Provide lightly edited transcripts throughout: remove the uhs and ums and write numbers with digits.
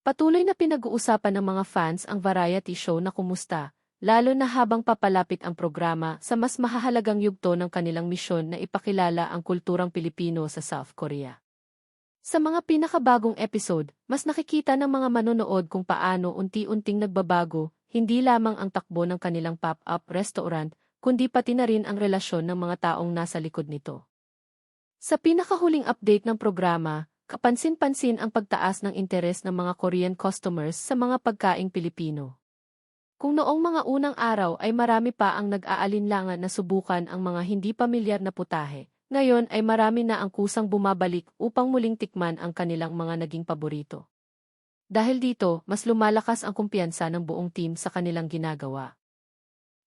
Patuloy na pinag-uusapan ng mga fans ang variety show na Kumusta, lalo na habang papalapit ang programa sa mas mahahalagang yugto ng kanilang misyon na ipakilala ang kulturang Pilipino sa South Korea. Sa mga pinakabagong episode, mas nakikita ng mga manonood kung paano unti-unting nagbabago, hindi lamang ang takbo ng kanilang pop-up restaurant, kundi pati na rin ang relasyon ng mga taong nasa likod nito. Sa pinakahuling update ng programa, kapansin-pansin ang pagtaas ng interes ng mga Korean customers sa mga pagkaing Pilipino. Kung noong mga unang araw ay marami pa ang nag-aalinlangan na subukan ang mga hindi pamilyar na putahe, ngayon ay marami na ang kusang bumabalik upang muling tikman ang kanilang mga naging paborito. Dahil dito, mas lumalakas ang kumpiyansa ng buong team sa kanilang ginagawa.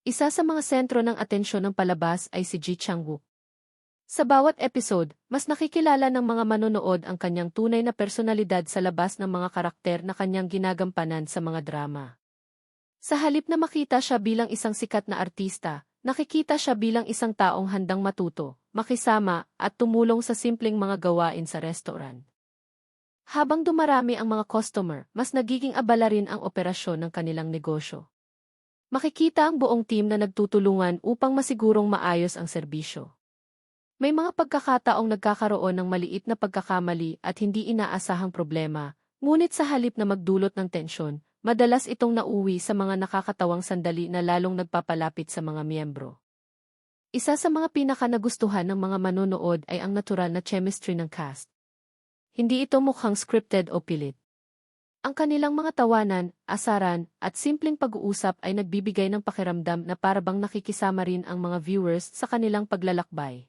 Isa sa mga sentro ng atensyon ng palabas ay si Ji Chang-wook. Sa bawat episode, mas nakikilala ng mga manonood ang kanyang tunay na personalidad sa labas ng mga karakter na kanyang ginagampanan sa mga drama. Sa halip na makita siya bilang isang sikat na artista, nakikita siya bilang isang taong handang matuto, makisama, at tumulong sa simpleng mga gawain sa restaurant. Habang dumarami ang mga customer, mas nagiging abala rin ang operasyon ng kanilang negosyo. Makikita ang buong team na nagtutulungan upang masigurong maayos ang serbisyo. May mga pagkakataong nagkakaroon ng maliit na pagkakamali at hindi inaasahang problema, ngunit sa halip na magdulot ng tensyon, madalas itong nauwi sa mga nakakatawang sandali na lalong nagpapalapit sa mga miyembro. Isa sa mga pinaka-nagustuhan ng mga manonood ay ang natural na chemistry ng cast. Hindi ito mukhang scripted o pilit. Ang kanilang mga tawanan, asaran, at simpleng pag-uusap ay nagbibigay ng pakiramdam na parabang nakikisama rin ang mga viewers sa kanilang paglalakbay.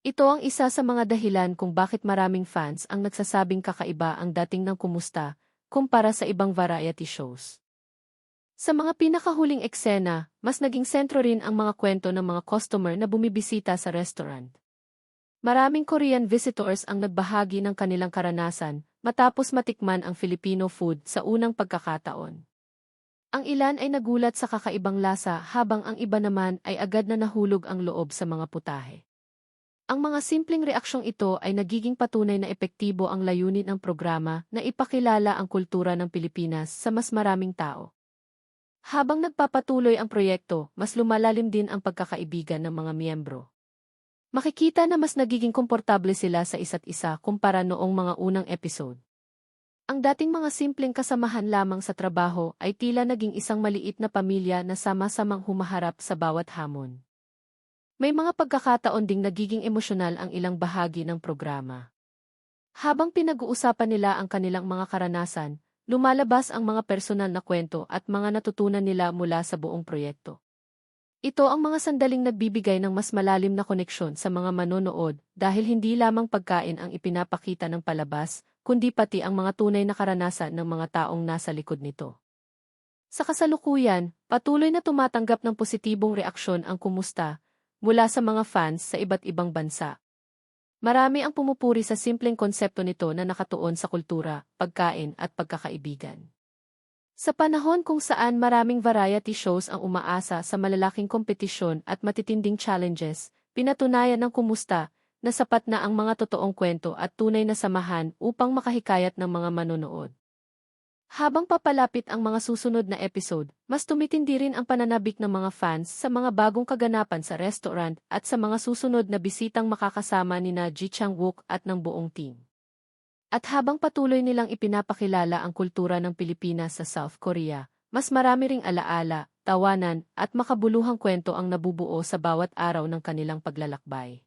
Ito ang isa sa mga dahilan kung bakit maraming fans ang nagsasabing kakaiba ang dating ng Kumusta kumpara sa ibang variety shows. Sa mga pinakahuling eksena, mas naging sentro rin ang mga kwento ng mga customer na bumibisita sa restaurant. Maraming Korean visitors ang nagbahagi ng kanilang karanasan matapos matikman ang Filipino food sa unang pagkakataon. Ang ilan ay nagulat sa kakaibang lasa habang ang iba naman ay agad na nahulog ang loob sa mga putahe. Ang mga simpleng reaksyong ito ay nagiging patunay na epektibo ang layunin ng programa na ipakilala ang kultura ng Pilipinas sa mas maraming tao. Habang nagpapatuloy ang proyekto, mas lumalalim din ang pagkakaibigan ng mga miyembro. Makikita na mas nagiging komportable sila sa isa't isa kumpara noong mga unang episode. Ang dating mga simpleng kasamahan lamang sa trabaho ay tila naging isang maliit na pamilya na sama-samang humaharap sa bawat hamon. May mga pagkakataon ding nagiging emosyonal ang ilang bahagi ng programa. Habang pinag-uusapan nila ang kanilang mga karanasan, lumalabas ang mga personal na kwento at mga natutunan nila mula sa buong proyekto. Ito ang mga sandaling nagbibigay ng mas malalim na koneksyon sa mga manonood dahil hindi lamang pagkain ang ipinapakita ng palabas, kundi pati ang mga tunay na karanasan ng mga taong nasa likod nito. Sa kasalukuyan, patuloy na tumatanggap ng positibong reaksyon ang Kumusta mula sa mga fans sa iba't ibang bansa. Marami ang pumupuri sa simpleng konsepto nito na nakatuon sa kultura, pagkain at pagkakaibigan. Sa panahon kung saan maraming variety shows ang umaasa sa malalaking kompetisyon at matitinding challenges, pinatunayan ng Kumusta na sapat na ang mga totoong kwento at tunay na samahan upang makahikayat ng mga manonood. Habang papalapit ang mga susunod na episode, mas tumitindi rin ang pananabik ng mga fans sa mga bagong kaganapan sa restaurant at sa mga susunod na bisitang makakasama nina Ji Chang-wook at ng buong team. At habang patuloy nilang ipinapakilala ang kultura ng Pilipinas sa South Korea, mas marami ring alaala, tawanan at makabuluhang kwento ang nabubuo sa bawat araw ng kanilang paglalakbay.